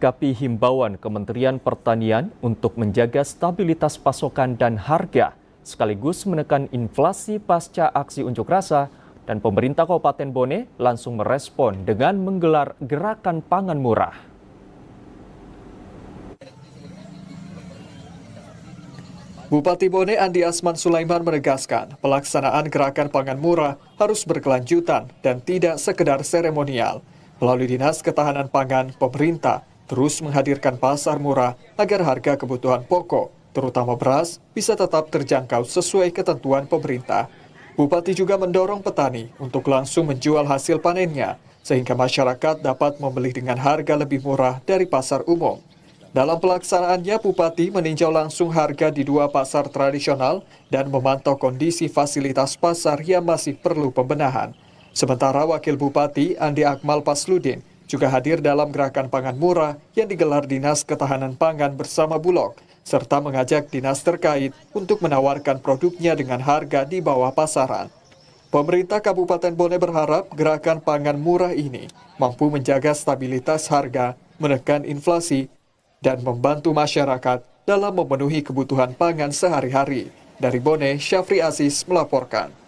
menyikapi himbauan Kementerian Pertanian untuk menjaga stabilitas pasokan dan harga, sekaligus menekan inflasi pasca aksi unjuk rasa, dan pemerintah Kabupaten Bone langsung merespon dengan menggelar gerakan pangan murah. Bupati Bone Andi Asman Sulaiman menegaskan pelaksanaan gerakan pangan murah harus berkelanjutan dan tidak sekedar seremonial. Melalui Dinas Ketahanan Pangan, pemerintah terus menghadirkan pasar murah agar harga kebutuhan pokok, terutama beras, bisa tetap terjangkau sesuai ketentuan pemerintah. Bupati juga mendorong petani untuk langsung menjual hasil panennya, sehingga masyarakat dapat membeli dengan harga lebih murah dari pasar umum. Dalam pelaksanaannya, Bupati meninjau langsung harga di 2 pasar tradisional dan memantau kondisi fasilitas pasar yang masih perlu pembenahan. Sementara Wakil Bupati Andi Akmal Pasludin juga hadir dalam gerakan pangan murah yang digelar Dinas Ketahanan Pangan bersama Bulog, serta mengajak dinas terkait untuk menawarkan produknya dengan harga di bawah pasaran. Pemerintah Kabupaten Bone berharap gerakan pangan murah ini mampu menjaga stabilitas harga, menekan inflasi, dan membantu masyarakat dalam memenuhi kebutuhan pangan sehari-hari. Dari Bone, Syafri Aziz melaporkan.